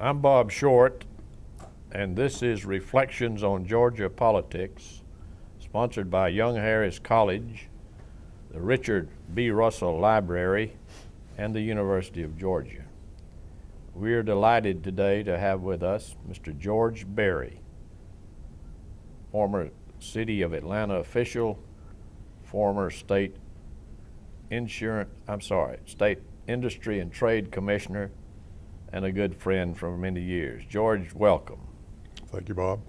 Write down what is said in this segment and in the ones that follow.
I'm Bob Short, and this is Reflections on Georgia Politics, sponsored by Young Harris College, the Richard B. Russell Library, and the University of Georgia. We are delighted today to have with us Mr. George Berry, former City of Atlanta official, former State Industry and Trade Commissioner, and a good friend for many years. George, welcome. Thank you, Bob.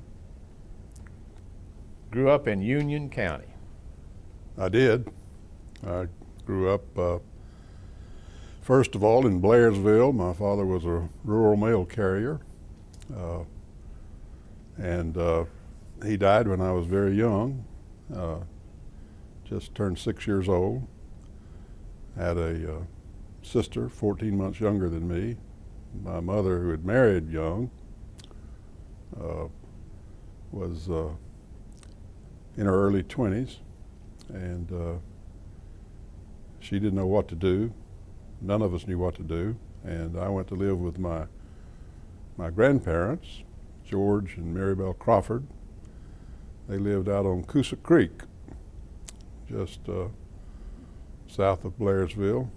Grew up in Union County. I did. I grew up, first of all, in Blairsville. My father was a rural mail carrier, and he died when I was very young, just turned 6 years old. Had a sister 14 months younger than me. My mother, who had married young, was in her early 20s, and she didn't know what to do. None of us knew what to do, and I went to live with my grandparents, George and Marybelle Crawford. They lived out on Coosa Creek, just south of Blairsville,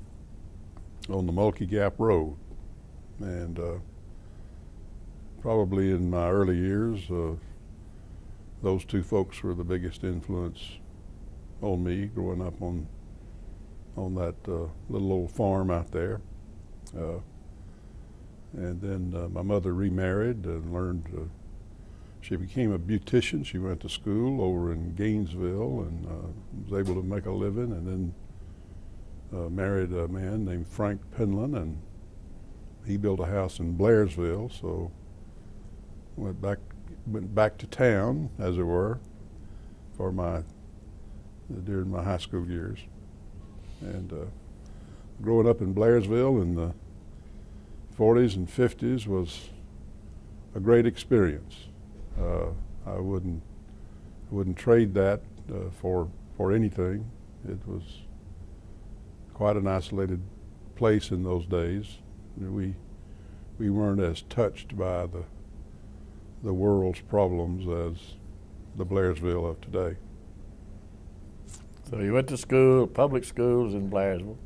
on the Mulkey Gap Road. And probably in my early years, those two folks were the biggest influence on me growing up on that little old farm out there. And then my mother remarried and learned, she became a beautician. She went to school over in Gainesville and was able to make a living, and then married a man named Frank Penland, and he built a house in Blairsville, so went back to town, as it were, for during my high school years. And growing up in Blairsville in the 40s and 50s was a great experience. I wouldn't trade that for anything. It was quite an isolated place in those days. We weren't as touched by the world's problems as the Blairsville of today. So you went to school, public schools in Blairsville?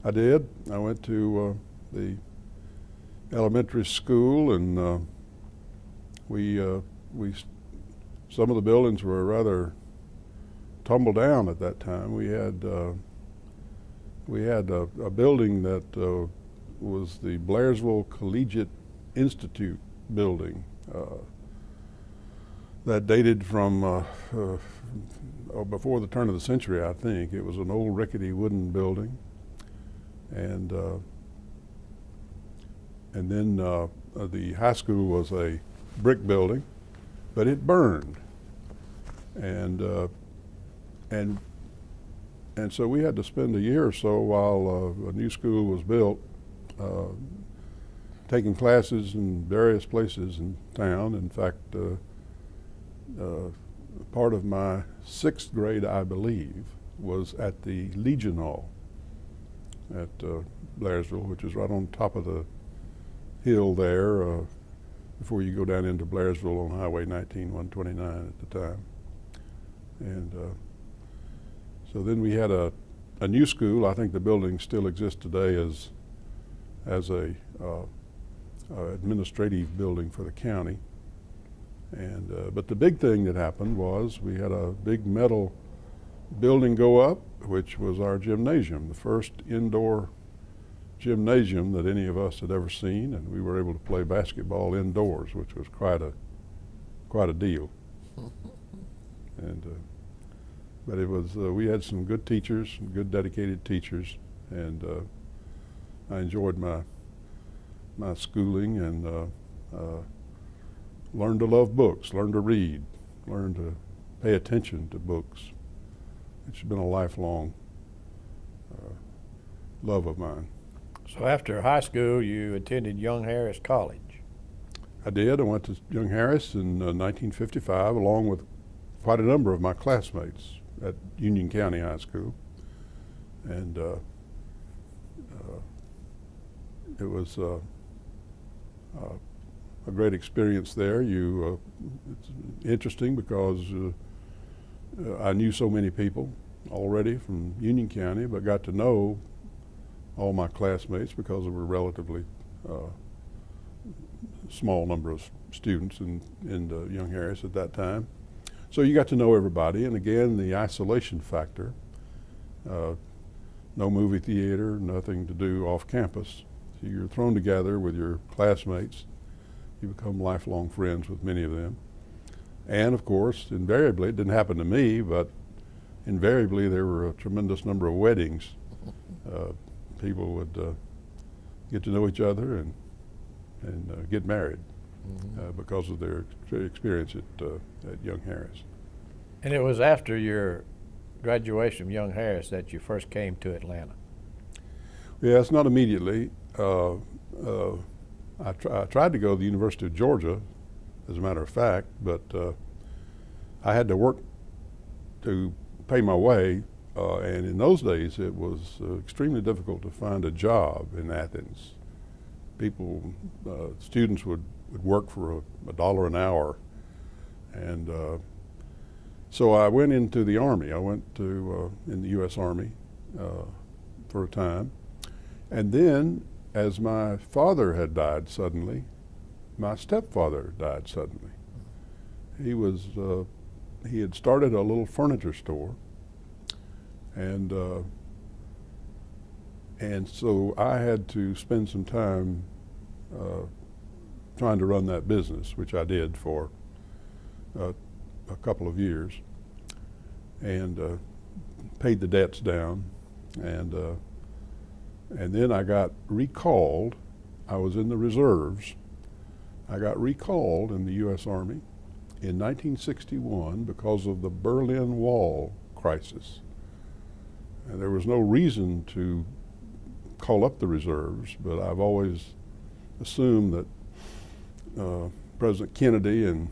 I did. I went to the elementary school, and some of the buildings were rather tumbled down at that time. We had a building that was the Blairsville Collegiate Institute building that dated from before the turn of the century, I think. It was an old rickety wooden building, and then the high school was a brick building, but it burned, and so we had to spend a year or so while a new school was built, taking classes in various places in town. In fact, part of my 6th grade, I believe, was at the Legion Hall at Blairsville, which is right on top of the hill there before you go down into Blairsville on Highway 19-129 at the time. And so then we had a new school. I think the building still exists today as a administrative building for the county. And but the big thing that happened was we had a big metal building go up, which was our gymnasium, the first indoor gymnasium that any of us had ever seen, and we were able to play basketball indoors, which was quite a deal. And but it was we had some good teachers, some good dedicated teachers, and I enjoyed my schooling, and learned to love books, learned to read, learned to pay attention to books. It's been a lifelong love of mine. So after high school, you attended Young Harris College. I did. I went to Young Harris in 1955, along with quite a number of my classmates at Union County High School. And it was a great experience there. It's interesting because I knew so many people already from Union County, but got to know all my classmates because there were relatively small number of students in Young Harris at that time. So you got to know everybody, and again, the isolation factor. No movie theater, nothing to do off campus. So you're thrown together with your classmates. You become lifelong friends with many of them. And of course, invariably, it didn't happen to me, but invariably there were a tremendous number of weddings. People would get to know each other and get married because of their experience at Young Harris. And it was after your graduation from Young Harris that you first came to Atlanta? Yes, not immediately. I tried to go to the University of Georgia, as a matter of fact, but I had to work to pay my way, and in those days it was extremely difficult to find a job in Athens. Students would work for $1 an hour, and so I went into the Army. I went to in the U.S. Army for a time, and then as my father had died suddenly, my stepfather died suddenly. He had started a little furniture store, and so I had to spend some time trying to run that business, which I did for a couple of years, and paid the debts down, and then I got recalled. I was in the reserves. I got recalled in the U.S. Army in 1961 because of the Berlin Wall crisis. And there was no reason to call up the reserves, but I've always assumed that President Kennedy and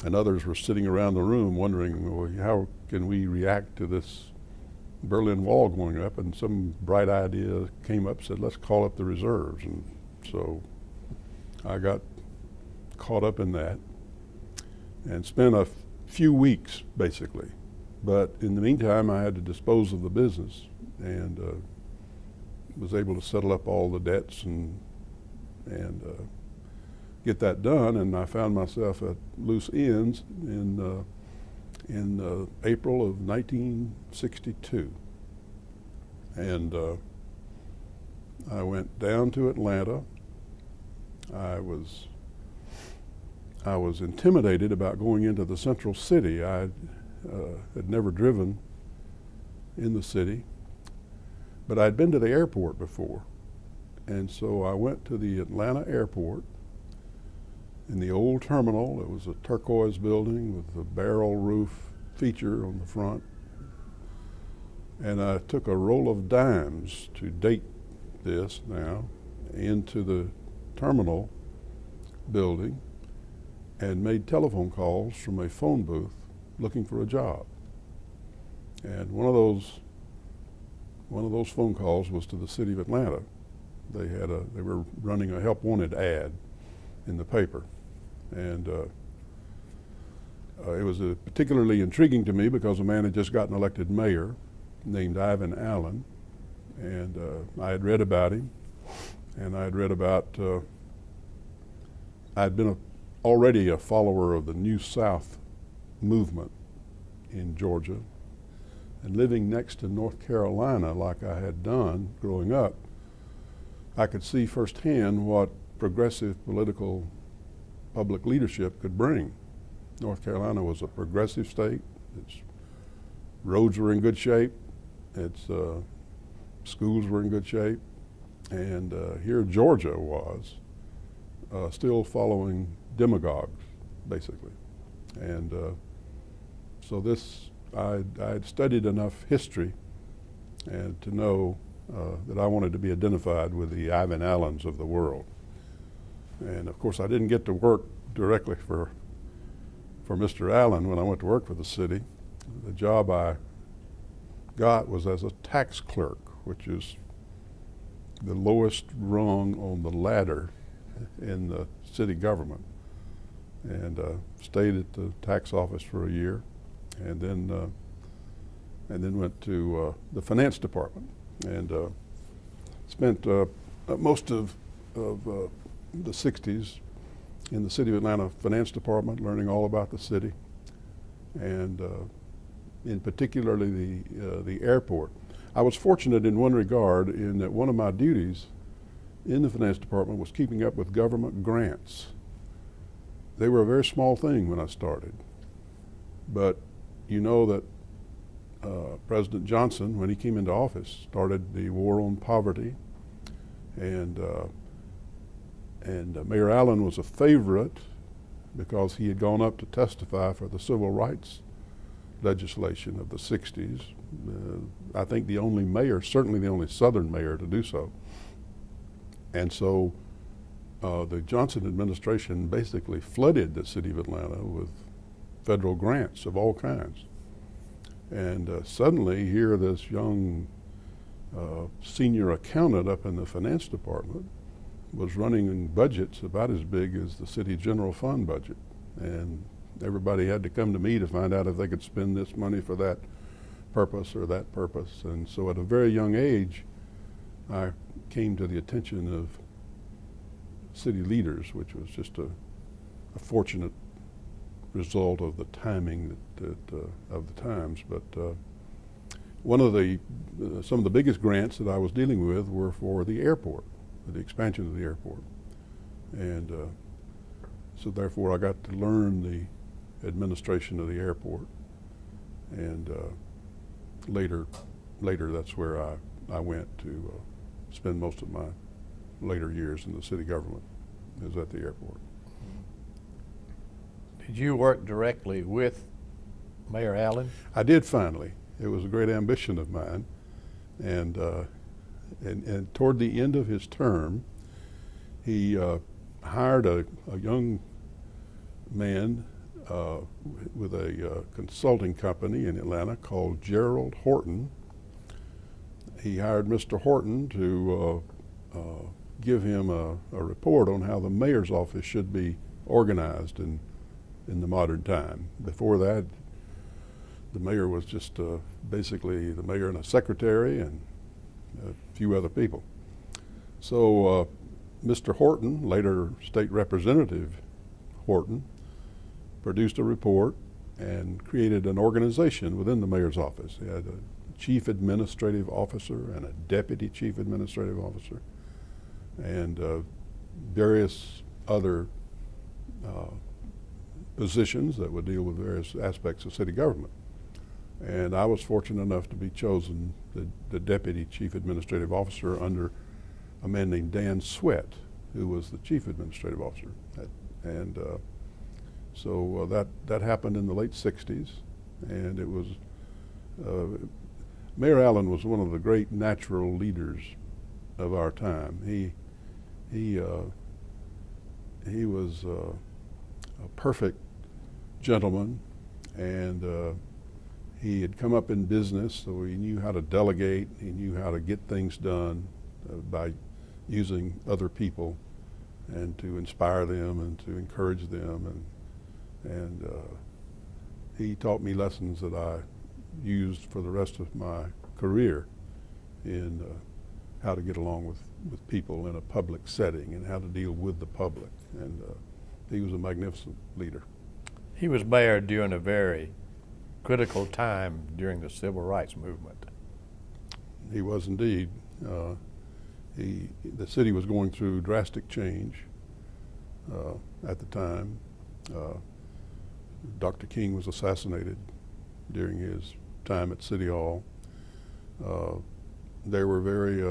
others were sitting around the room wondering, well, how can we react to this Berlin Wall going up? And some bright idea came up, said, let's call up the reserves. And so I got caught up in that and spent a few weeks, basically. But in the meantime, I had to dispose of the business, and was able to settle up all the debts and get that done. And I found myself at loose ends in April of 1962. And I went down to Atlanta. I was intimidated about going into the central city. I had never driven in the city, but I'd been to the airport before. And so I went to the Atlanta airport. In the old terminal, it was a turquoise building with a barrel roof feature on the front. And I took a roll of dimes, to date this now, into the terminal building and made telephone calls from a phone booth looking for a job. And one of those phone calls was to the city of Atlanta. They were running a help wanted ad in the paper, and it was particularly intriguing to me because a man had just gotten elected mayor named Ivan Allen, and I had read about him, and I had read about I'd been already a follower of the New South movement in Georgia, and living next to North Carolina like I had done growing up, I could see firsthand what progressive political public leadership could bring. North Carolina was a progressive state. Its roads were in good shape. Its schools were in good shape. And here Georgia was still following demagogues, basically. And so I had studied enough history and to know that I wanted to be identified with the Ivan Allens of the world. And of course I didn't get to work directly for Mr. Allen when I went to work for the city. The job I got was as a tax clerk, which is the lowest rung on the ladder in the city government, and stayed at the tax office for a year, and then went to the finance department, and spent most of the 60s in the City of Atlanta Finance Department, learning all about the city, and in particularly the airport. I was fortunate in one regard in that one of my duties in the Finance Department was keeping up with government grants. They were a very small thing when I started, but you know that President Johnson, when he came into office, started the war on poverty, and Mayor Allen was a favorite because he had gone up to testify for the civil rights legislation of the 60s. I think the only mayor, certainly the only Southern mayor to do so. And so the Johnson administration basically flooded the city of Atlanta with federal grants of all kinds. And suddenly here this young senior accountant up in the finance department was running budgets about as big as the city general fund budget. And everybody had to come to me to find out if they could spend this money for that purpose or that purpose. And so at a very young age, I came to the attention of city leaders, which was just a fortunate result of the timing of the times. But one of some of the biggest grants that I was dealing with were for the airport, the expansion of the airport. And so therefore I got to learn the administration of the airport. And later that's where I went to spend most of my later years in the city government, is at the airport. Did you work directly with Mayor Allen? I did finally. It was a great ambition of mine. And toward the end of his term, he hired a young man with a consulting company in Atlanta called Gerald Horton. He hired Mr. Horton to give him a report on how the mayor's office should be organized in the modern time. Before that, the mayor was just basically the mayor and a secretary and a few other people. So Mr. Horton, later State Representative Horton, produced a report and created an organization within the mayor's office. He had a chief administrative officer and a deputy chief administrative officer, and various other positions that would deal with various aspects of city government. And I was fortunate enough to be chosen the deputy chief administrative officer under a man named Dan Sweat, who was the chief administrative officer. And so that happened in the late 60s, and it was, Mayor Allen was one of the great natural leaders of our time. He was a perfect gentleman, and he had come up in business, so he knew how to delegate. He knew how to get things done by using other people and to inspire them and to encourage them. And he taught me lessons that I used for the rest of my career in how to get along with people in a public setting and how to deal with the public. And he was a magnificent leader. He was mayor during a very critical time during the civil rights movement. He was indeed. The city was going through drastic change at the time. Dr. King was assassinated during his time at City Hall. There were very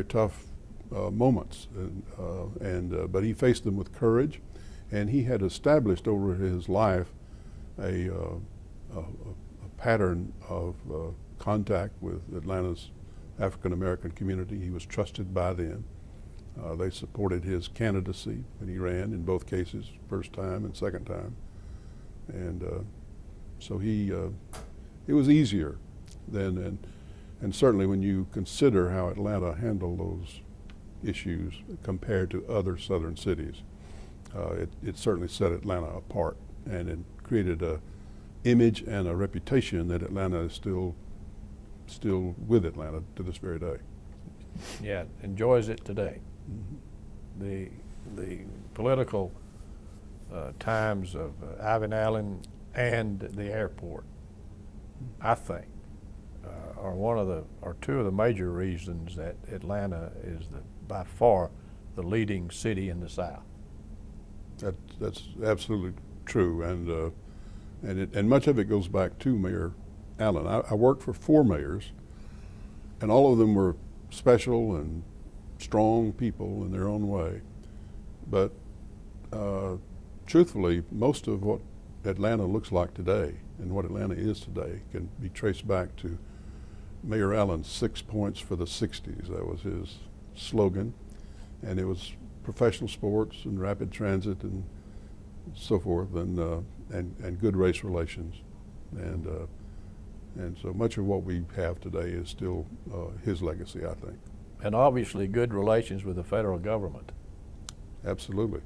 tough moments, but he faced them with courage, and he had established over his life a pattern of contact with Atlanta's African American community. He was trusted by them. They supported his candidacy when he ran in both cases, first time and second time. And so it was easier then, and certainly when you consider how Atlanta handled issues compared to other southern cities. It certainly set Atlanta apart, and it created a image and a reputation that Atlanta is still with Atlanta to this very day. Yeah, enjoys it today. Mm-hmm. The political times of Ivan Allen and the airport, I think, are two of the major reasons that Atlanta is by far the leading city in the South. That's absolutely true, and much of it goes back to Mayor Allen. I worked for 4 mayors, and all of them were special and strong people in their own way. But truthfully, most of what Atlanta looks like today and what Atlanta is today can be traced back to Mayor Allen's 6 points for the 60s. That was his slogan, and it was professional sports and rapid transit and so forth, and good race relations, and so much of what we have today is still his legacy, I think. And obviously good relations with the federal government. Absolutely.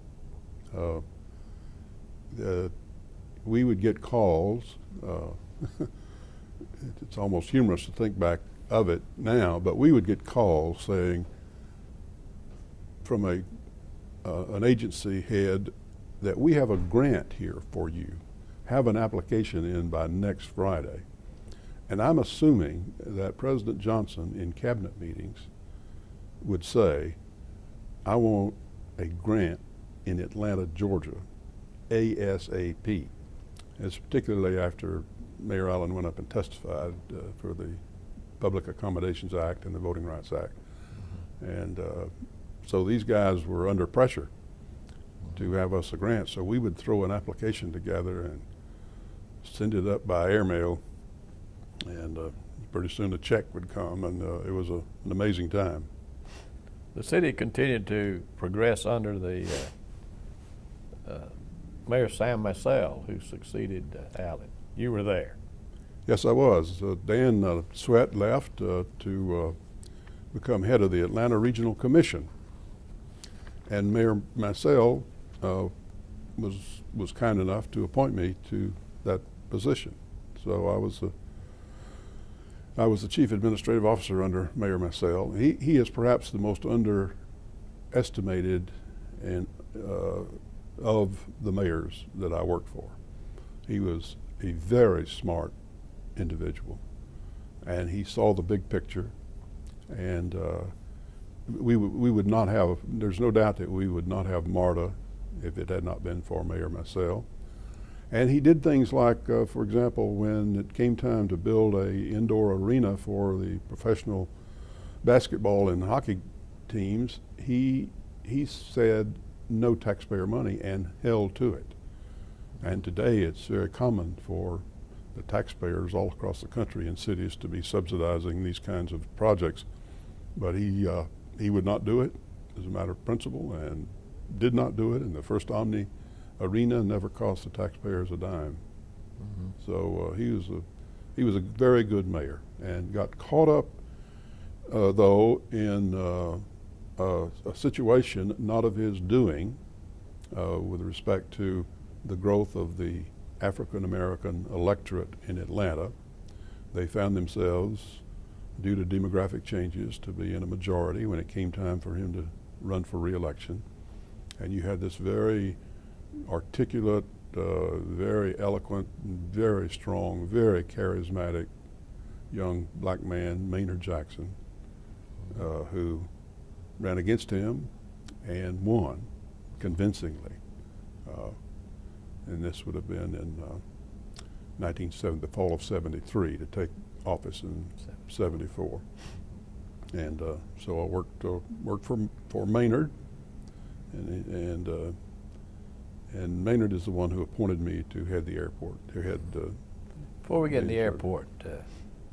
We would get calls. It's almost humorous to think back of it now, but we would get calls saying from an agency head that we have a grant here for you. Have an application in by next Friday. And I'm assuming that President Johnson in cabinet meetings would say, I want a grant in Atlanta, Georgia, ASAP. It's particularly after Mayor Allen went up and testified for the Public Accommodations Act and the Voting Rights Act. And so these guys were under pressure to have us a grant. So we would throw an application together and send it up by airmail, and pretty soon the check would come, and it was an amazing time. The city continued to progress under the Mayor Sam Massell, who succeeded Allen. You were there. Yes, I was. Dan Sweat left to become head of the Atlanta Regional Commission, and Mayor Massell was kind enough to appoint me to that position. So I was the chief administrative officer under Mayor Massell. He is perhaps the most underestimated and of the mayors that I worked for. He was a very smart individual, and he saw the big picture, and we would not have, there's no doubt that we would not have MARTA if it had not been for Mayor Massell. And he did things like, for example, when it came time to build a indoor arena for the professional basketball and hockey teams, he said no taxpayer money and held to it. And today it's very common for the taxpayers all across the country and cities to be subsidizing these kinds of projects. But he would not do it as a matter of principle, and did not do it. And the first Omni Arena never cost the taxpayers a dime. Mm-hmm. So he was a very good mayor, and got caught up though in a situation not of his doing with respect to the growth of the African American electorate in Atlanta. They found themselves, due to demographic changes, to be in a majority when it came time for him to run for re-election. And you had this very articulate, very eloquent, very strong, very charismatic young black man, Maynard Jackson, who ran against him and won convincingly. And this would have been in 1970, the fall of '73, to take office in '74. And so I worked for Maynard, and Maynard is the one who appointed me to head the airport. Before we get in the airport, I'd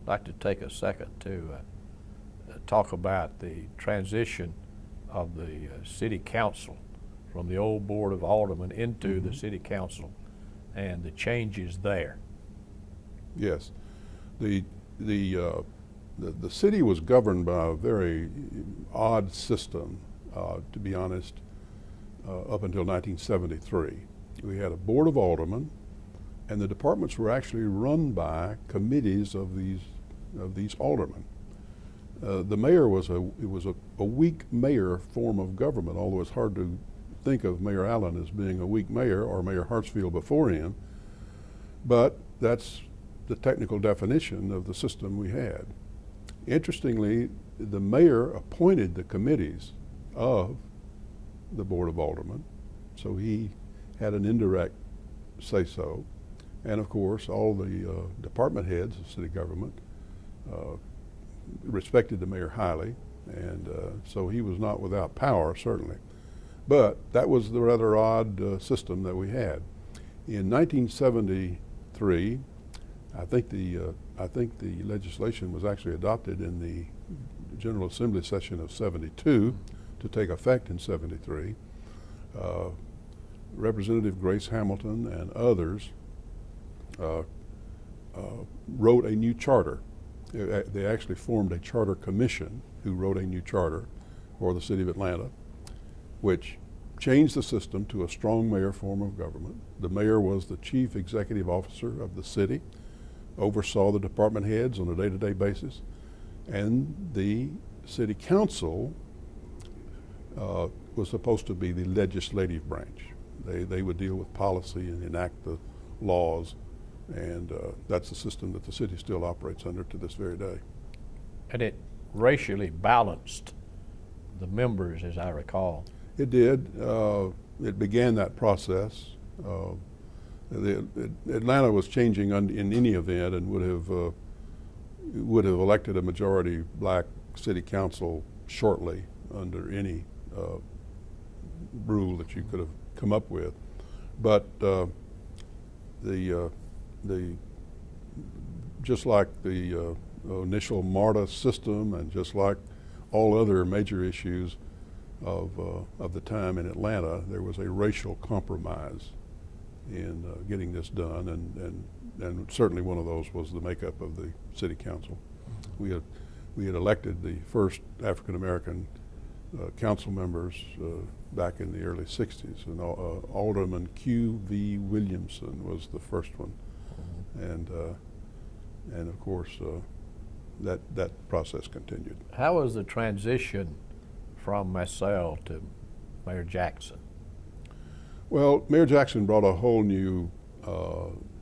like to take a second to talk about the transition of the city council from the old board of aldermen into the city council and the changes there. Yes, the city was governed by a very odd system to be honest, up until 1973. We had a board of aldermen, and the departments were actually run by committees of these aldermen. The mayor was a weak mayor form of government, although it's hard to think of Mayor Allen as being a weak mayor, or Mayor Hartsfield before him, but that's the technical definition of the system we had. Interestingly, the mayor appointed the committees of the Board of Aldermen, so he had an indirect say-so. And of course, all the department heads of city government respected the mayor highly, and so he was not without power, certainly. But that was the rather odd system that we had. In 1973, I think the legislation was actually adopted in the General Assembly session of '72 to take effect in '73. Representative Grace Hamilton and others wrote a new charter. They actually formed a charter commission who wrote a new charter for the city of Atlanta, which changed the system to a strong mayor form of government. The mayor was the chief executive officer of the city, oversaw the department heads on a day-to-day basis, and the city council was supposed to be the legislative branch. They would deal with policy and enact the laws, and that's the system that the city still operates under to this very day. And it racially balanced the members, as I recall. It did. It began that process. Atlanta was changing in any event, and would have elected a majority black city council shortly under any rule that you could have come up with. But just like the initial MARTA system, and just like all other major issues of the time in Atlanta, there was a racial compromise in getting this done, and certainly one of those was the makeup of the city council. We had elected the first African American council members back in the early '60s, and Alderman Q.V. Williamson was the first one, and of course that process continued. How was the transition from Massell to Mayor Jackson? Well, Mayor Jackson brought a whole new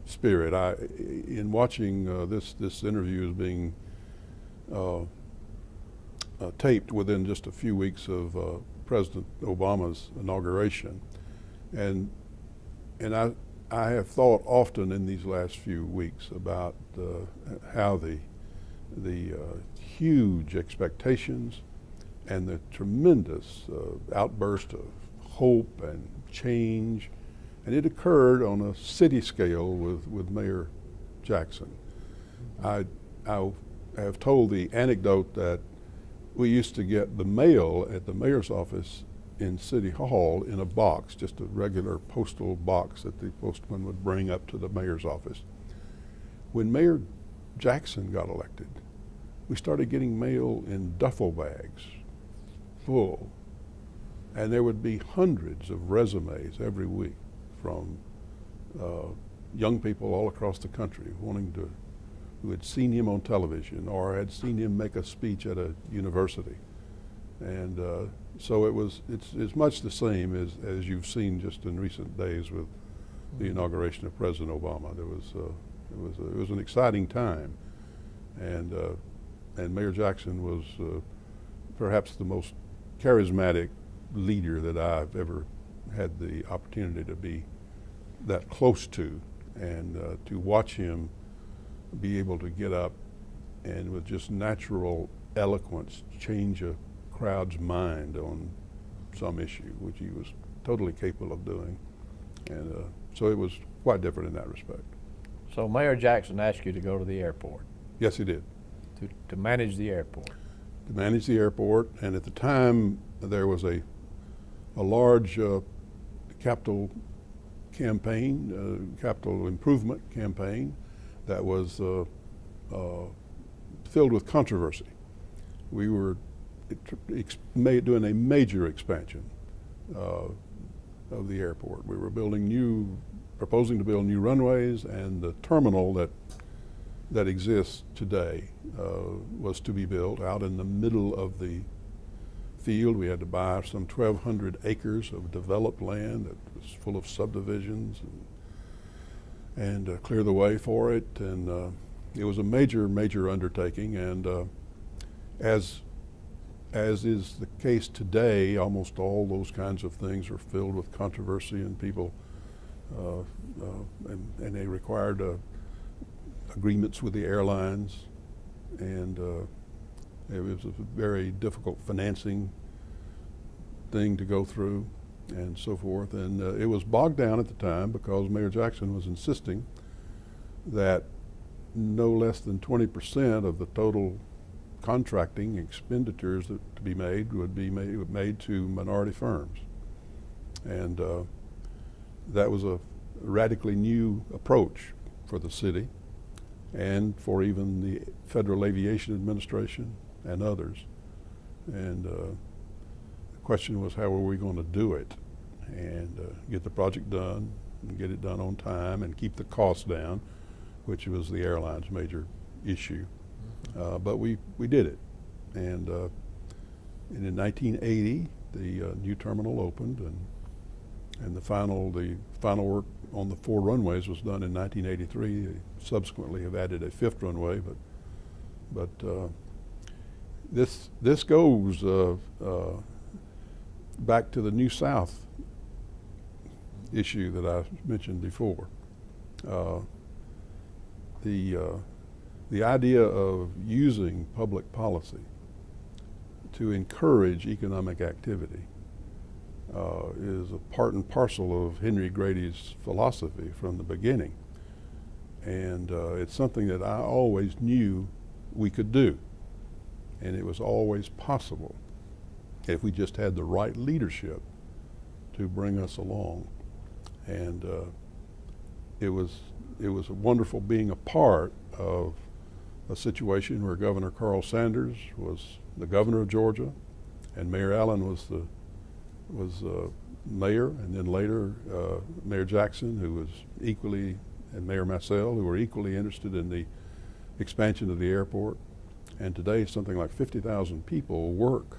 spirit. In watching this interview is being taped within just a few weeks of President Obama's inauguration, and I have thought often in these last few weeks about how the huge expectations and the tremendous outburst of hope and change, and it occurred on a city scale with Mayor Jackson. I have told the anecdote that we used to get the mail at the mayor's office in City Hall in a box, just a regular postal box that the postman would bring up to the mayor's office. When Mayor Jackson got elected, we started getting mail in duffel bags full, and there would be hundreds of resumes every week from young people all across the country who had seen him on television or had seen him make a speech at a university. And so it's much the same as you've seen just in recent days with the inauguration of President Obama. It was an exciting time, and Mayor Jackson was perhaps the most charismatic leader that I've ever had the opportunity to be that close to, and to watch him be able to get up and with just natural eloquence change a crowd's mind on some issue, which he was totally capable of doing. And so it was quite different in that respect. So Mayor Jackson asked you to go to the airport. Yes, he did. To manage the airport. To manage the airport, and at the time there was a large capital campaign, capital improvement campaign that was filled with controversy. We were doing a major expansion of the airport. We were proposing to build new runways, and the terminal that exists today was to be built out in the middle of the field. We had to buy some 1,200 acres of developed land that was full of subdivisions and clear the way for it. And it was a major undertaking. And as is the case today, almost all those kinds of things are filled with controversy, and people, and they required agreements with the airlines, and it was a very difficult financing thing to go through and so forth. And it was bogged down at the time because Mayor Jackson was insisting that no less than 20% of the total contracting expenditures to be made would be made to minority firms. And that was a radically new approach for the city and for even the Federal Aviation Administration and others. And the question was, how were we going to do it and get the project done and get it done on time and keep the costs down, which was the airline's major issue. But we did it. And in 1980, the new terminal opened, and the final work on the 4 runways was done in 1983. They subsequently have added a 5th runway, but this goes back to the New South issue that I mentioned before. The idea of using public policy to encourage economic activity is a part and parcel of Henry Grady's philosophy from the beginning. And it's something that I always knew we could do. And it was always possible if we just had the right leadership to bring us along. And it was wonderful being a part of a situation where Governor Carl Sanders was the governor of Georgia, and Mayor Allen was mayor, and then later Mayor Jackson, who was equally, and Mayor Massell, who were equally interested in the expansion of the airport. And today something like 50,000 people work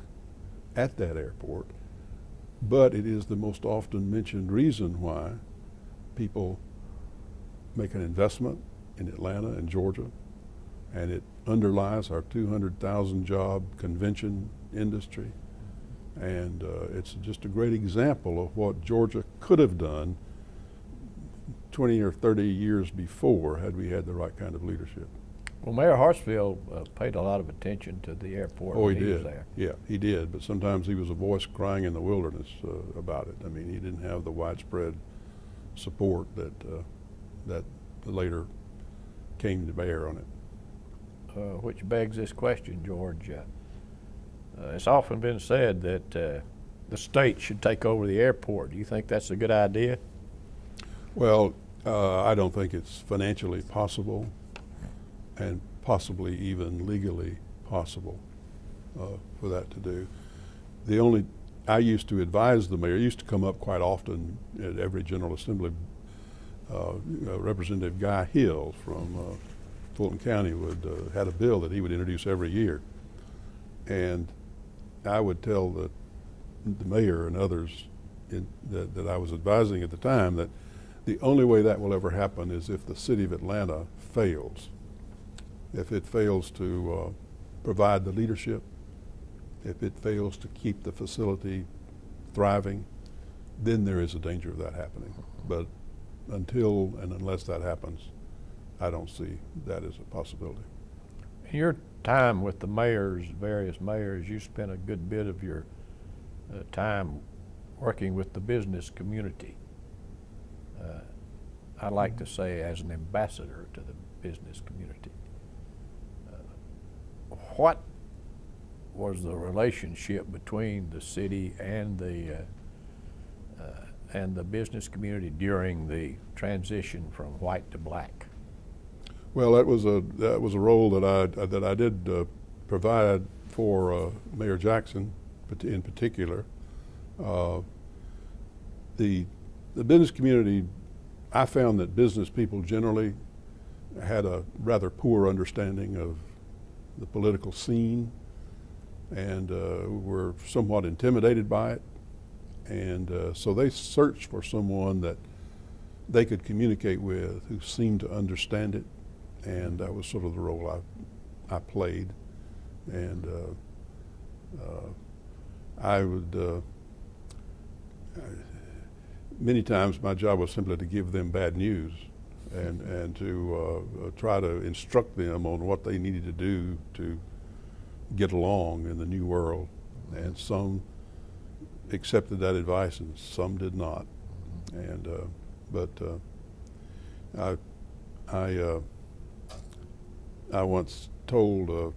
at that airport, but it is the most often mentioned reason why people make an investment in Atlanta and Georgia, and it underlies our 200,000 job convention industry. And it's just a great example of what Georgia could have done 20 or 30 years before had we had the right kind of leadership. Well, Mayor Hartsfield paid a lot of attention to the airport when he was there. Yeah, he did, but sometimes he was a voice crying in the wilderness about it. I mean, he didn't have the widespread support that later came to bear on it. Which begs this question, George. It's often been said that the state should take over the airport. Do you think that's a good idea? Well, I don't think it's financially possible and possibly even legally possible for that to do. I used to advise the mayor, used to come up quite often at every General Assembly. Representative Guy Hill from Fulton County had a bill that he would introduce every year. And I would tell the mayor and others that I was advising at the time that the only way that will ever happen is if the city of Atlanta fails. If it fails to provide the leadership, if it fails to keep the facility thriving, then there is a danger of that happening. But until and unless that happens, I don't see that as a possibility. In your time with the mayors, various mayors, you spent a good bit of your time working with the business community. I like to say as an ambassador to the business community. What was the relationship between the city and the business community during the transition from white to black? Well, that was a role that I did provide for Mayor Jackson in particular. The business community, I found that business people generally had a rather poor understanding of the political scene and were somewhat intimidated by it. And so they searched for someone that they could communicate with who seemed to understand it. And that was sort of the role I played. And I would, many times my job was simply to give them bad news and to try to instruct them on what they needed to do to get along in the new world. And some accepted that advice and some did not. And I once told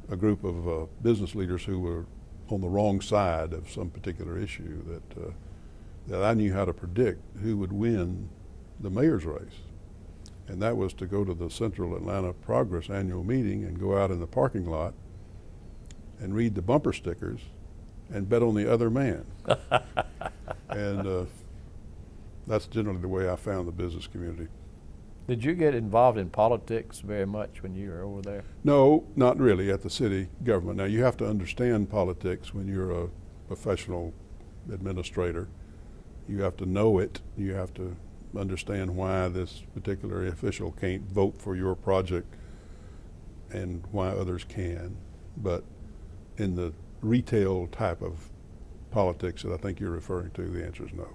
a group of business leaders who were on the wrong side of some particular issue that I knew how to predict who would win the mayor's race. And that was to go to the Central Atlanta Progress annual meeting and go out in the parking lot and read the bumper stickers and bet on the other man. And that's generally the way I found the business community. Did you get involved in politics very much when you were over there? No, not really at the city government. Now you have to understand politics when you're a professional administrator. You have to know it. You have to understand why this particular official can't vote for your project and why others can. But in the retail type of politics that I think you're referring to, the answer is no.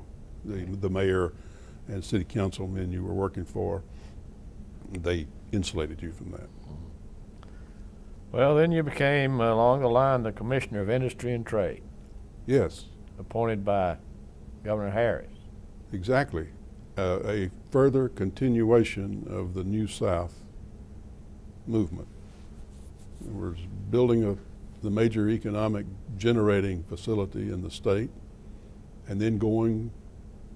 The mayor and city councilmen you were working for, they insulated you from that. Well, then you became, along the line, the Commissioner of Industry and Trade. Yes. Appointed by Governor Harris. Exactly. A further continuation of the New South movement. We're building the major economic generating facility in the state, and then going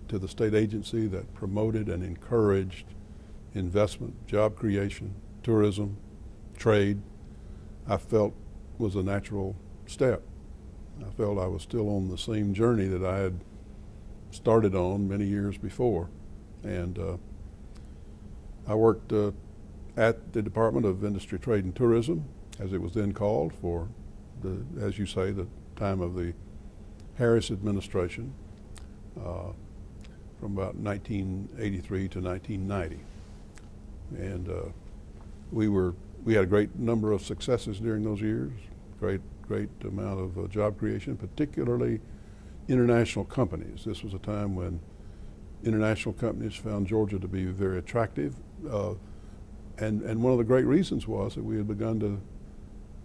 to the state agency that promoted and encouraged investment, job creation, tourism, trade, I felt was a natural step. I felt I was still on the same journey that I had started on many years before. And I worked at the Department of Industry, Trade, and Tourism, as it was then called, for as you say, the time of the Harris administration, from about 1983 to 1990. And we had a great number of successes during those years, great amount of job creation, particularly international companies. This was a time when international companies found Georgia to be very attractive. And one of the great reasons was that we had begun to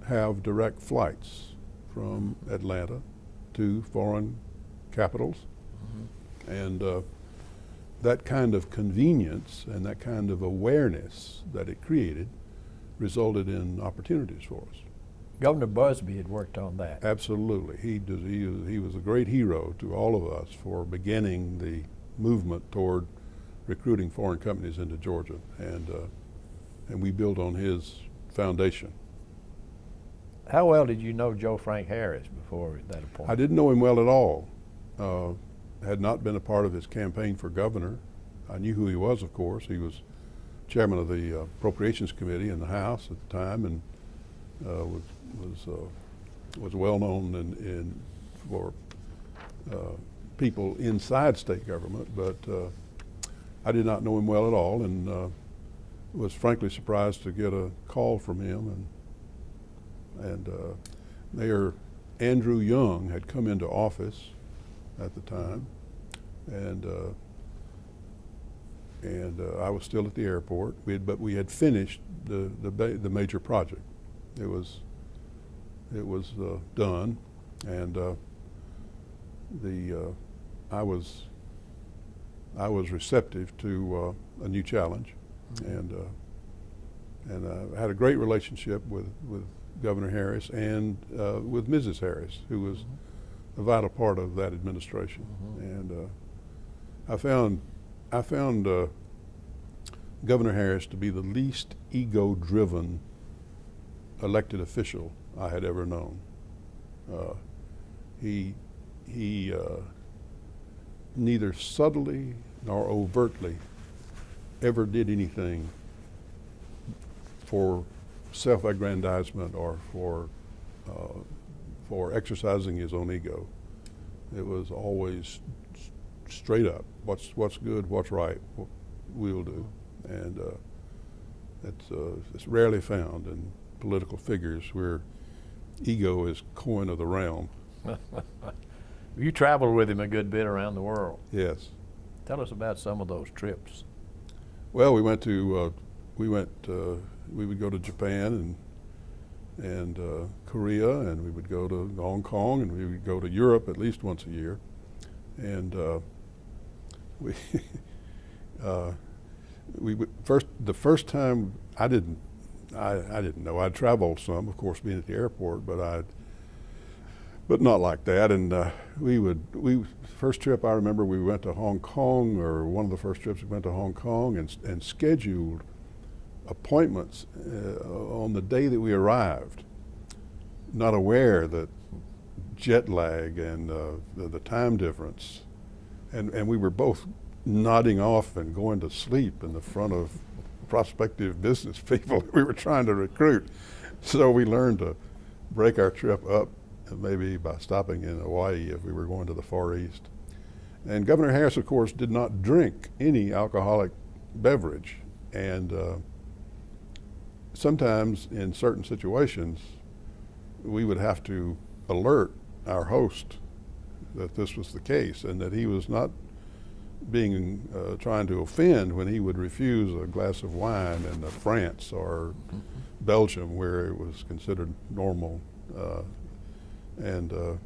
have direct flights from Atlanta to foreign capitals. Mm-hmm. And that kind of convenience and that kind of awareness that it created resulted in opportunities for us. Governor Busby had worked on that. Absolutely. He was a great hero to all of us for beginning the movement toward recruiting foreign companies into Georgia, and we built on his foundation. How well did you know Joe Frank Harris before that appointment? I didn't know him well at all. Had not been a part of his campaign for governor. I knew who he was, of course. He was chairman of the Appropriations Committee in the House at the time, and was well known for people inside state government. But I did not know him well at all, and was frankly surprised to get a call from him. And Mayor Andrew Young had come into office at the time, and I was still at the airport. But we had finished the major project. It was done, and I was receptive to a new challenge, mm-hmm. and I had a great relationship with Governor Harris and with Mrs. Harris, who was mm-hmm. a vital part of that administration. Mm-hmm. And I found Governor Harris to be the least ego-driven elected official I had ever known. He neither subtly nor overtly ever did anything for self-aggrandizement or for exercising his own ego. It was always straight up. What's good, what's right, what we'll do, and it's rarely found in political figures where ego is coin of the realm. You traveled with him a good bit around the world. Yes. Tell us about some of those trips. Well, we would go to Japan and Korea, and we would go to Hong Kong, and we would go to Europe at least once a year. And we the first time I didn't know. I'd traveled some, of course, being at the airport, but not like that. And first trip I remember, we went to Hong Kong, or one of the first trips we went to Hong Kong, and scheduled appointments on the day that we arrived, not aware that jet lag and the time difference, and we were both nodding off and going to sleep in the front of prospective business people we were trying to recruit. So we learned to break our trip up, maybe by stopping in Hawaii if we were going to the Far East. And Governor Harris, of course, did not drink any alcoholic beverage, and sometimes in certain situations we would have to alert our host that this was the case and that he was not being trying to offend when he would refuse a glass of wine in France or Belgium, where it was considered normal. When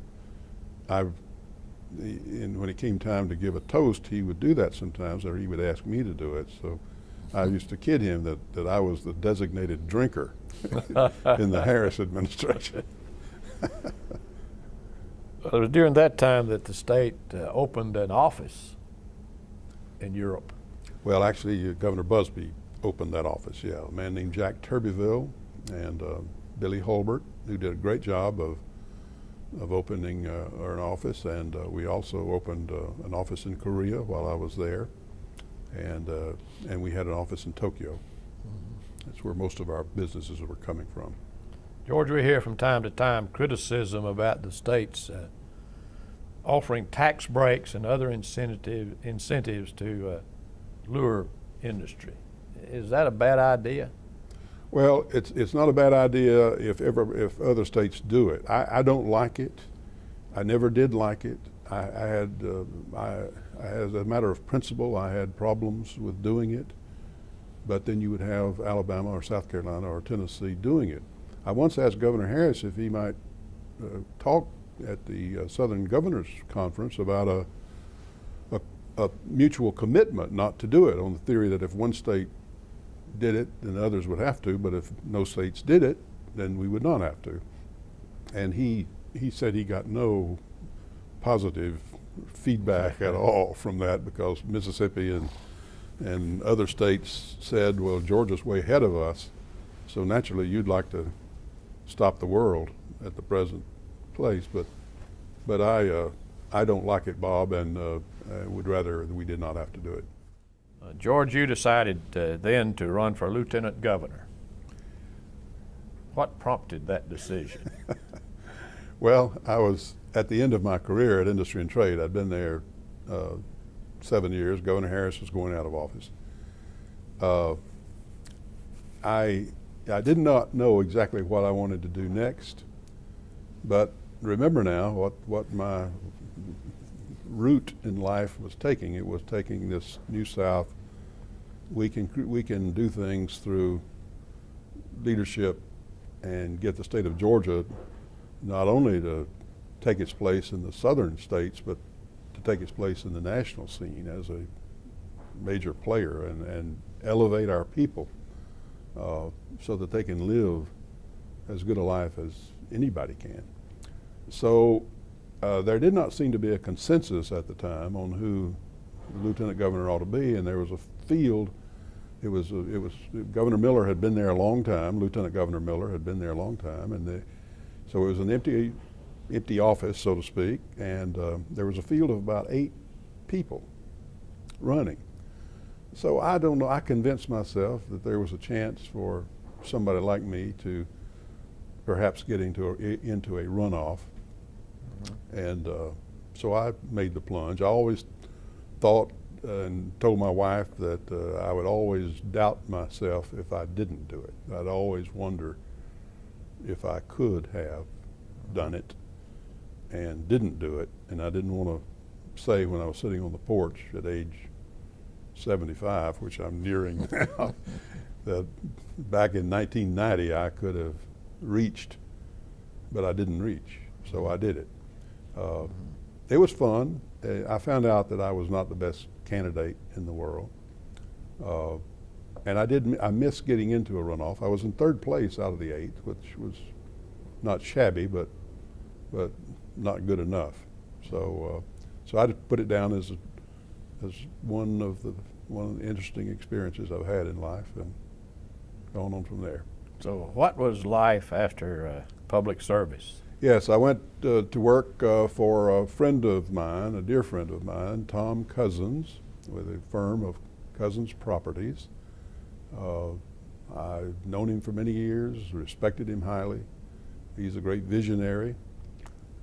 it came time to give a toast, he would do that sometimes, or he would ask me to do it. So I used to kid him that I was the designated drinker in the Harris administration. It was during that time that the state opened an office in Europe. Well, actually, Governor Busby opened that office, yeah. A man named Jack Turbyville and Billy Holbert, who did a great job of opening an office, and we also opened an office in Korea while I was there, and we had an office in Tokyo. Mm-hmm. That's where most of our businesses were coming from. George, we hear from time to time criticism about the states offering tax breaks and other incentives to lure industry. Is that a bad idea? Well, it's not a bad idea if other states do it. I don't like it. I never did like it. As a matter of principle, I had problems with doing it. But then you would have Alabama or South Carolina or Tennessee doing it. I once asked Governor Harris if he might talk at the Southern Governors Conference about a mutual commitment not to do it, on the theory that if one state did it, then others would have to, but if no states did it, then we would not have to. And he said he got no positive feedback at all from that, because Mississippi and other states said, well, Georgia's way ahead of us, so naturally you'd like to stop the world at the present place. But I don't like it, Bob, and I would rather we did not have to do it. George, you decided then to run for lieutenant governor. What prompted that decision? Well, I was at the end of my career at Industry and Trade. I'd been there 7 years. Governor Harris was going out of office. I did not know exactly what I wanted to do next, but remember now what my route in life was taking. It was taking this New South. We can do things through leadership and get the state of Georgia not only to take its place in the southern states, but to take its place in the national scene as a major player and elevate our people so that they can live as good a life as anybody can. So there did not seem to be a consensus at the time on who the lieutenant governor ought to be, and there was a field Governor Miller had been there a long time. Lieutenant Governor Miller had been there a long time, and so it was an empty office, so to speak, and there was a field of about 8 people running. So I don't know, I convinced myself that there was a chance for somebody like me to perhaps get into a runoff. And so I made the plunge. I always thought and told my wife that I would always doubt myself if I didn't do it. I'd always wonder if I could have done it and didn't do it. And I didn't want to say when I was sitting on the porch at age 75, which I'm nearing now, that back in 1990 I could have reached, but I didn't reach. So I did it. It was fun. I found out that I was not the best candidate in the world. And I missed getting into a runoff. I was in 3rd place out of the 8, which was not shabby, but not good enough. So I put it down as one of the interesting experiences I've had in life, and gone on from there. So what was life after public service? Yes, I went to work for a friend of mine, a dear friend of mine, Tom Cousins, with a firm of Cousins Properties. I've known him for many years, respected him highly. He's a great visionary.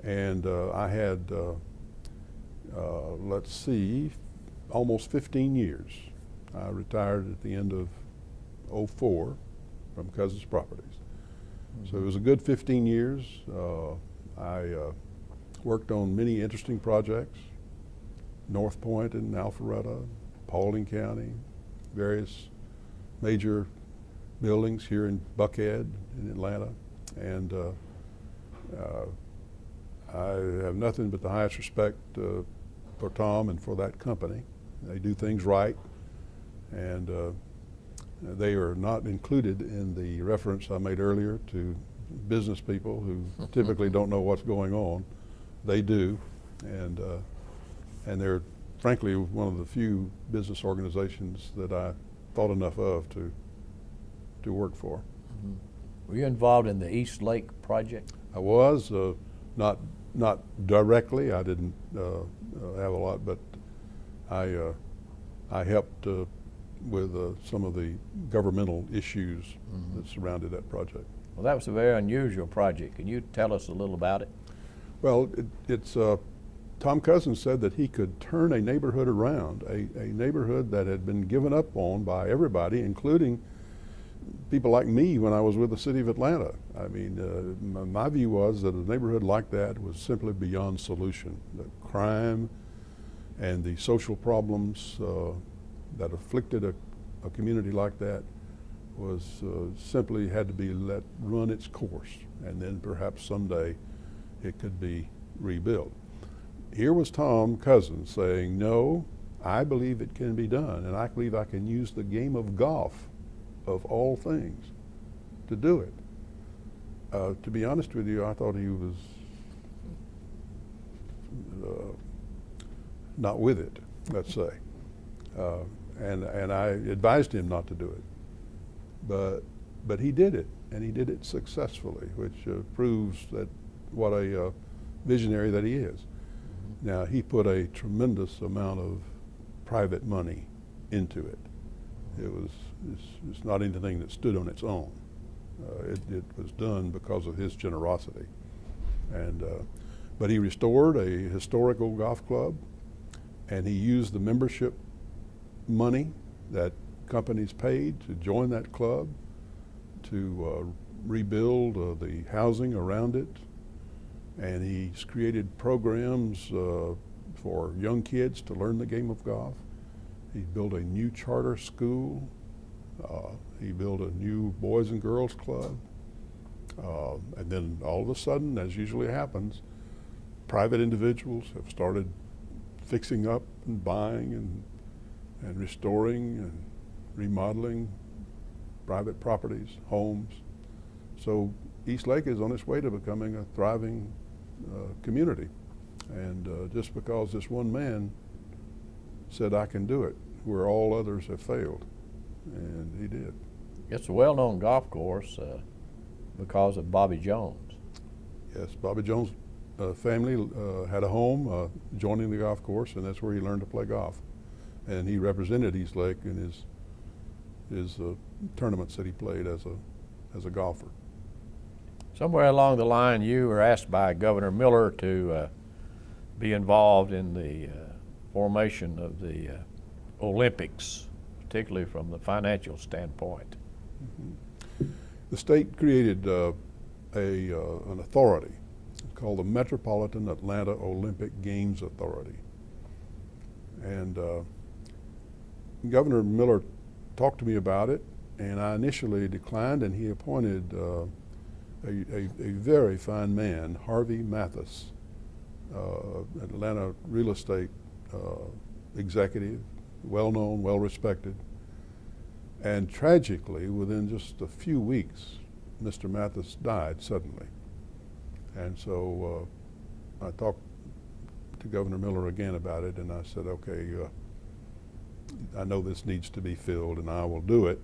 And I had, let's see, almost 15 years. I retired at the end of '04 from Cousins Properties. So it was a good 15 years. I worked on many interesting projects, North Point and Alpharetta, Paulding County, various major buildings here in Buckhead in Atlanta. And I have nothing but the highest respect for Tom and for that company. They do things right, and they are not included in the reference I made earlier to business people who typically don't know what's going on. They do, and they're frankly one of the few business organizations that I thought enough of to work for. Mm-hmm. Were you involved in the East Lake project? I was, not directly. I didn't have a lot, but I helped with some of the governmental issues that surrounded that project. Well, that was a very unusual project. Can you tell us a little about it? Well, it's Tom Cousins said that he could turn a neighborhood around, a neighborhood that had been given up on by everybody, including people like me when I was with the city of Atlanta. I mean, my view was that a neighborhood like that was simply beyond solution. The crime and the social problems that afflicted a community like that was simply had to be let run its course, and then perhaps someday it could be rebuilt. Here was Tom Cousins saying, no, I believe it can be done, and I believe I can use the game of golf, of all things, to do it. To be honest with you, I thought he was not with it, let's say. And I advised him not to do it. But he did it, and he did it successfully, which proves that what a visionary that he is. Now, he put a tremendous amount of private money into it. It's not anything that stood on its own. It was done because of his generosity. But he restored a historical golf club, and he used the membership money that companies paid to join that club to rebuild the housing around it. And he's created programs for young kids to learn the game of golf. He built a new charter school. He built a new Boys and Girls Club. And then all of a sudden, as usually happens, private individuals have started fixing up and buying and restoring and remodeling private properties, homes. So East Lake is on its way to becoming a thriving community. And just because this one man said I can do it, where all others have failed. and he did. It's a well-known golf course because of Bobby Jones. Yes, Bobby Jones' family had a home joining the golf course, and that's where he learned to play golf. And he represented East Lake in his tournaments that he played as a golfer. Somewhere along the line, you were asked by Governor Miller to be involved in the formation of the Olympics, particularly from the financial standpoint. Mm-hmm. The state created an authority called the Metropolitan Atlanta Olympic Games Authority. And Governor Miller talked to me about it, and I initially declined, and he appointed a very fine man, Harvey Mathis, Atlanta real estate executive, well-known, well-respected. And tragically, within just a few weeks, Mr. Mathis died suddenly. And so I talked to Governor Miller again about it, and I said, okay, I know this needs to be filled, and I will do it.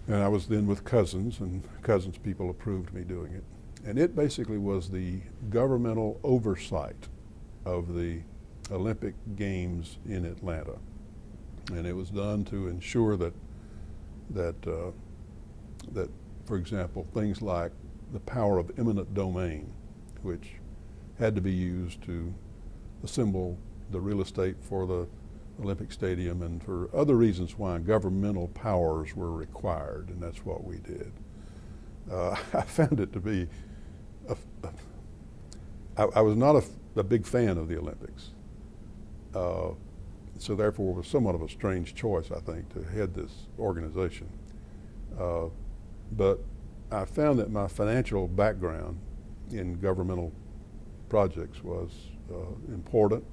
And I was then with Cousins, and Cousins people approved me doing it. And it basically was the governmental oversight of the Olympic Games in Atlanta. And it was done to ensure that, for example, things like the power of eminent domain, which had to be used to assemble the real estate for the Olympic Stadium and for other reasons why governmental powers were required, and that's what we did. I found it to be, I was not a big fan of the Olympics. So therefore it was somewhat of a strange choice, I think, to head this organization. But I found that my financial background in governmental projects was important,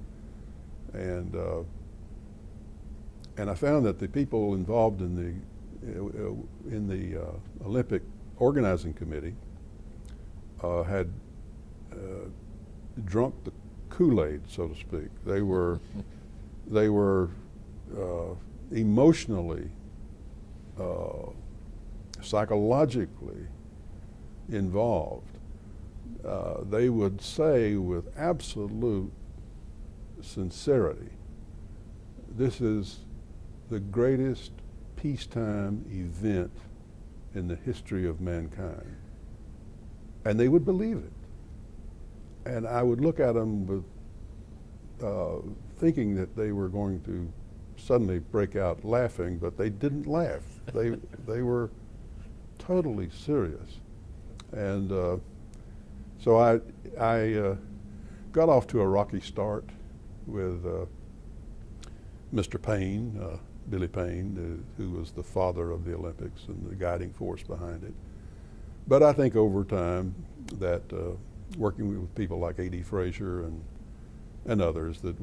and I found that the people involved in the Olympic organizing committee had drunk the Kool-Aid, so to speak. They were emotionally, psychologically involved. They would say with absolute sincerity, this is the greatest peacetime event in the history of mankind. And they would believe it. And I would look at them with thinking that they were going to suddenly break out laughing, but they didn't laugh. They were totally serious. And so I got off to a rocky start with Mr. Payne, Billy Payne, who was the father of the Olympics and the guiding force behind it. But I think over time that working with people like A.D. Frazier and others, that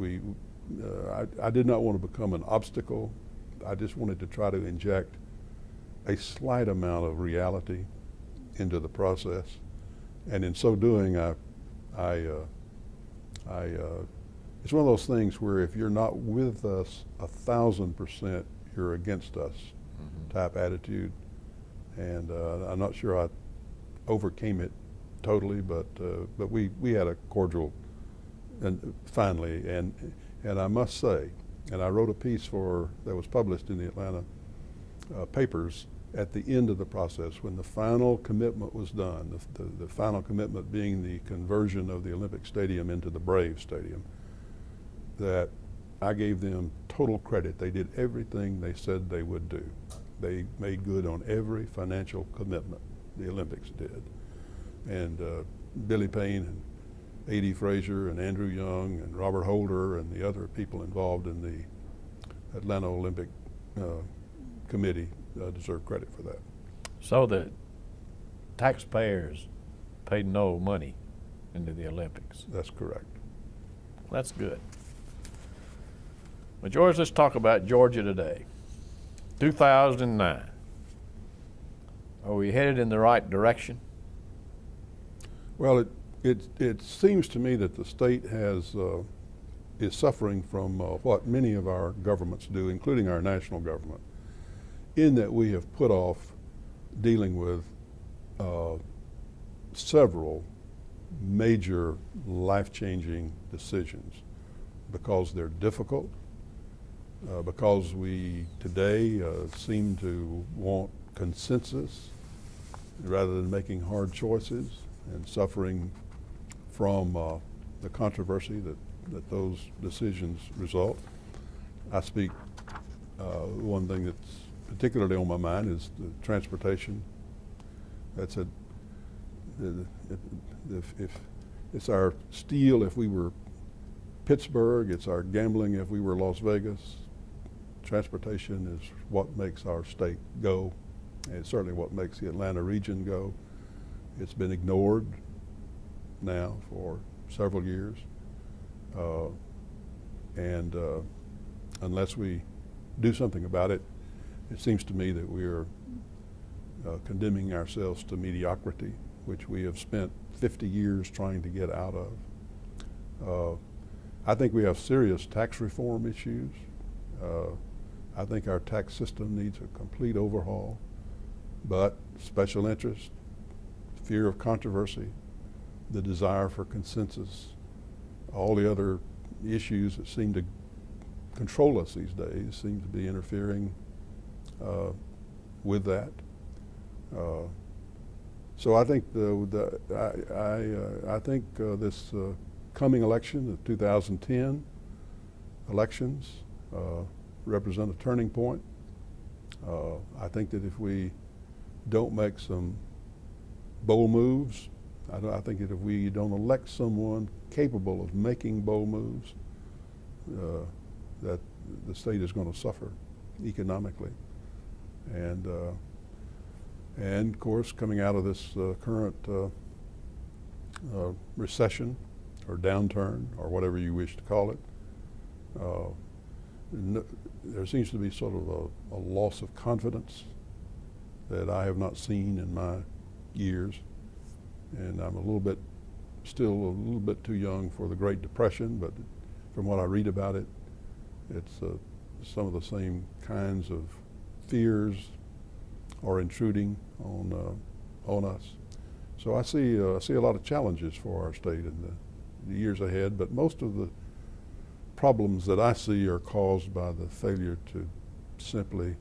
I did not want to become an obstacle. I just wanted to try to inject a slight amount of reality into the process. And in so doing, it's one of those things where if you're not with us 1,000%, you're against us type attitude. And I'm not sure I overcame it totally, but we had a cordial, and finally, and I must say, and I wrote a piece that was published in the Atlanta papers at the end of the process when the final commitment was done, the final commitment being the conversion of the Olympic Stadium into the Braves Stadium, that I gave them total credit. They did everything they said they would do. They made good on every financial commitment the Olympics did. And Billy Payne and A.D. Frazier and Andrew Young and Robert Holder and the other people involved in the Atlanta Olympic Committee deserve credit for that. So the taxpayers paid no money into the Olympics. That's correct. That's good. Well, George, let's talk about Georgia today. 2009. Are we headed in the right direction? Well, it seems to me that the state is suffering from what many of our governments do, including our national government. in that we have put off dealing with several major life-changing decisions because they're difficult, because we today seem to want consensus rather than making hard choices and suffering from the controversy that those decisions result. I speak, one thing that's particularly on my mind is the transportation. That's if it's our steel if we were Pittsburgh, it's our gambling if we were Las Vegas. Transportation is what makes our state go, and it's certainly what makes the Atlanta region go. It's been ignored now for several years, and unless we do something about it, it seems to me that we are condemning ourselves to mediocrity, which we have spent 50 years trying to get out of. I think we have serious tax reform issues. I think our tax system needs a complete overhaul, but special interest, fear of controversy, the desire for consensus, all the other issues that seem to control us these days seem to be interfering with that. So I think I think this coming election, the 2010 elections, represent a turning point. I think that if we don't make some bold moves, I think that if we don't elect someone capable of making bold moves, that the state is going to suffer economically. And of course, coming out of this current recession or downturn or whatever you wish to call it, there seems to be sort of a loss of confidence that I have not seen in my years. And I'm still a little bit too young for the Great Depression, but from what I read about it, it's some of the same kinds of fears are intruding on us. So I see a lot of challenges for our state in the years ahead, but most of the problems that I see are caused by the failure to simply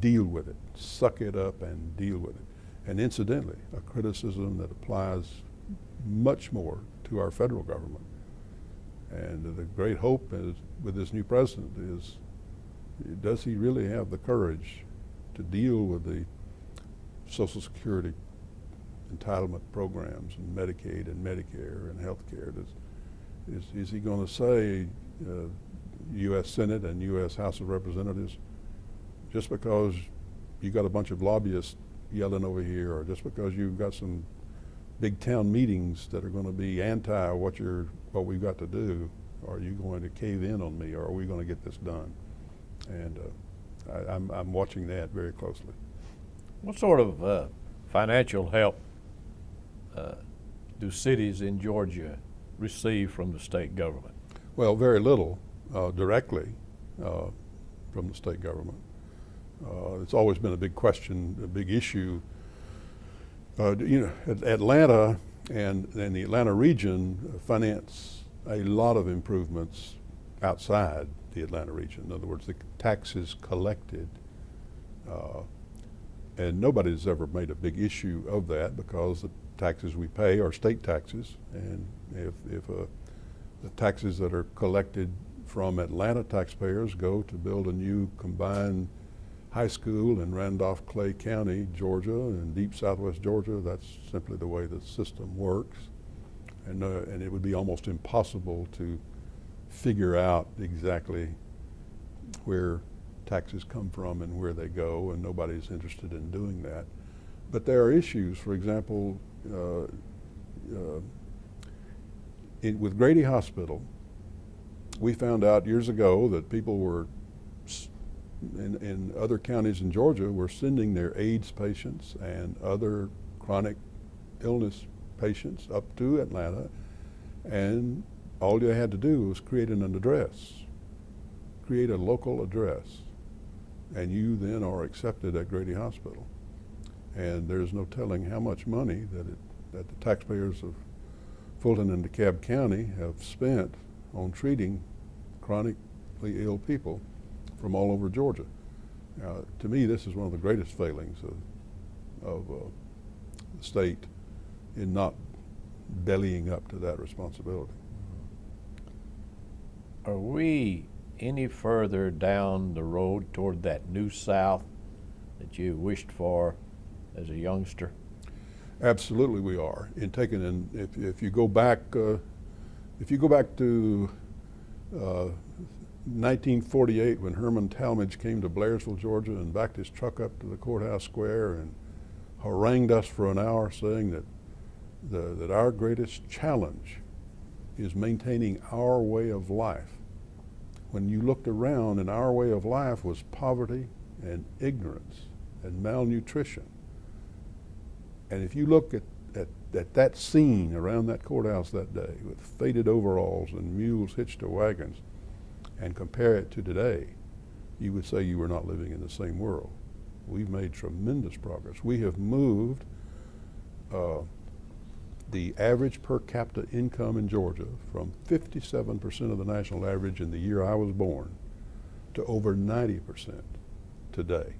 deal with it, suck it up and deal with it. And incidentally, a criticism that applies much more to our federal government. And the great hope with this new president is, does he really have the courage to deal with the Social Security entitlement programs and Medicaid and Medicare and health care? Is he going to say, U.S. Senate and U.S. House of Representatives, just because you got a bunch of lobbyists yelling over here, or just because you've got some big town meetings that are going to be anti what we've got to do, are you going to cave in on me, or are we going to get this done? And I'm watching that very closely. What sort of financial help do cities in Georgia receive from the state government? Well, very little directly from the state government. It's always been a big question, a big issue. Atlanta and the Atlanta region finance a lot of improvements outside the Atlanta region. In other words, the taxes collected, and nobody's ever made a big issue of that because the taxes we pay are state taxes, and if the taxes that are collected from Atlanta taxpayers go to build a new combined high school in Randolph-Clay County, Georgia, and deep southwest Georgia, that's simply the way the system works. And it would be almost impossible to figure out exactly where taxes come from and where they go, and nobody's interested in doing that. But there are issues, for example, with Grady Hospital, we found out years ago that people were in other counties in Georgia were sending their AIDS patients and other chronic illness patients up to Atlanta, and all they had to do was create an address, create a local address, and you then are accepted at Grady Hospital. And there's no telling how much money that the taxpayers of Fulton and DeKalb County have spent on treating chronically ill people from all over Georgia. Now, to me, this is one of the greatest failings of the state in not bellying up to that responsibility. Are we any further down the road toward that new South that you wished for as a youngster? Absolutely, we are. In taking in, if you go back to 1948, when Herman Talmadge came to Blairsville, Georgia, and backed his truck up to the courthouse square and harangued us for an hour, saying that our greatest challenge is maintaining our way of life. When you looked around, and our way of life was poverty and ignorance and malnutrition. And if you look at that scene around that courthouse that day with faded overalls and mules hitched to wagons and compare it to today, you would say you were not living in the same world. We've made tremendous progress. We have moved the average per capita income in Georgia from 57% of the national average in the year I was born to over 90% today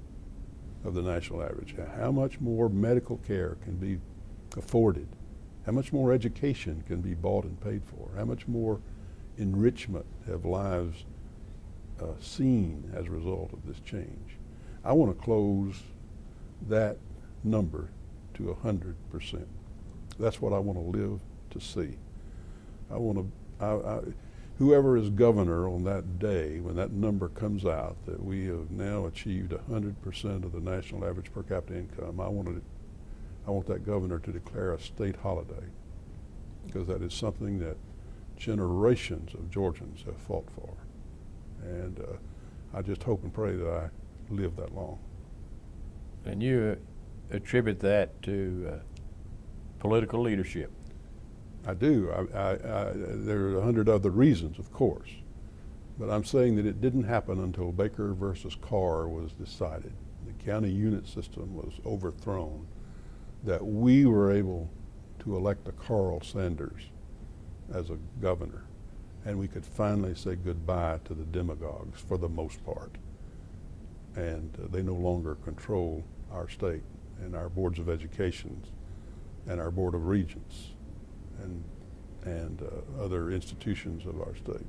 of the national average. How much more medical care can be afforded? How much more education can be bought and paid for? How much more enrichment have lives seen as a result of this change? I want to close that number to 100%. That's what I want to live to see. I want to, whoever is governor on that day, when that number comes out, that we have now achieved 100% of the national average per capita income, I want that governor to declare a state holiday, because that is something that generations of Georgians have fought for. And I just hope and pray that I live that long. And you attribute that to political leadership? I do. There are 100 other reasons, of course, but I'm saying that it didn't happen until Baker versus Carr was decided. The county unit system was overthrown, that we were able to elect a Carl Sanders as a governor, and we could finally say goodbye to the demagogues for the most part. And they no longer control our state and our boards of education and our board of regents and other institutions of our state.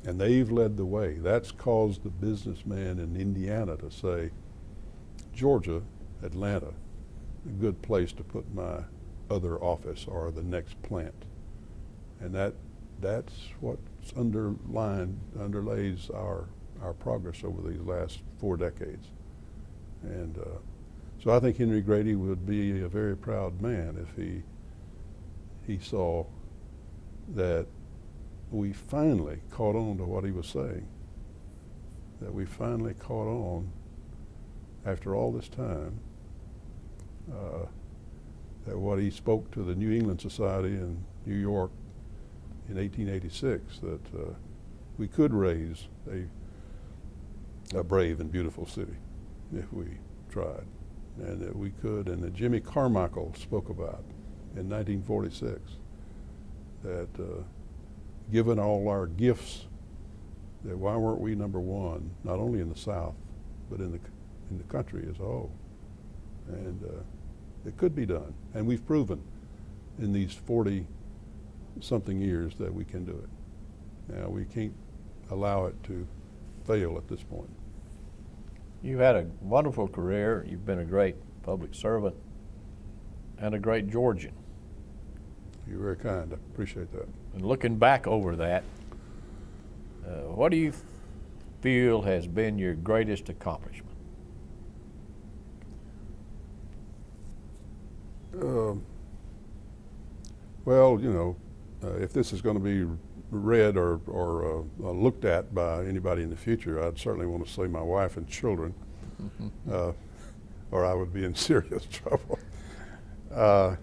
And they've led the way. That's caused the businessman in Indiana to say, Georgia, Atlanta, a good place to put my other office or the next plant. And that's what underlays our progress over these last 4 decades. And so I think Henry Grady would be a very proud man if he saw that we finally caught on to what he was saying, that we finally caught on after all this time, that what he spoke to the New England Society in New York in 1886, that we could raise a brave and beautiful city if we tried, and that we could, and that Jimmy Carmichael spoke about in 1946, that given all our gifts, that why weren't we number one, not only in the South, but in the country as a whole. And it could be done, and we've proven in these 40-something years that we can do it. Now, we can't allow it to fail at this point. You've had a wonderful career. You've been a great public servant and a great Georgian. You're very kind. I appreciate that. And looking back over that, what do you feel has been your greatest accomplishment? Well, you know, if this is going to be read or looked at by anybody in the future, I'd certainly want to say my wife and children, or I would be in serious trouble. Going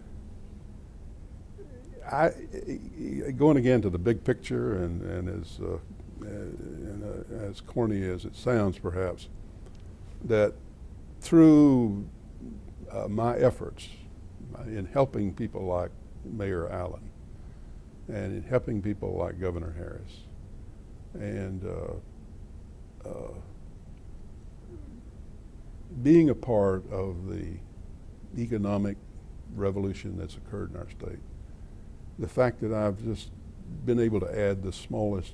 again to the big picture, and as corny as it sounds perhaps, that through my efforts in helping people like Mayor Allen and in helping people like Governor Harris and being a part of the economic revolution that's occurred in our state, the fact that I've just been able to add the smallest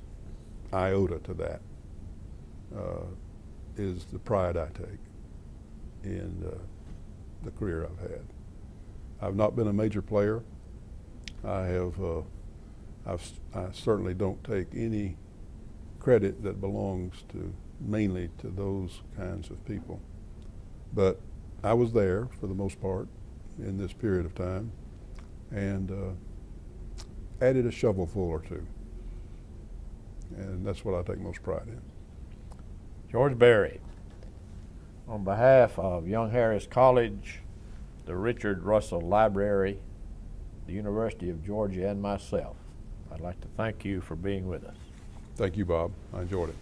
iota to that is the pride I take in the career I've had. I've not been a major player. I certainly don't take any credit that belongs mainly to those kinds of people. But I was there for the most part in this period of time and added a shovelful or two. And that's what I take most pride in. George Berry, on behalf of Young Harris College, the Richard Russell Library, the University of Georgia, and myself, I'd like to thank you for being with us. Thank you, Bob. I enjoyed it.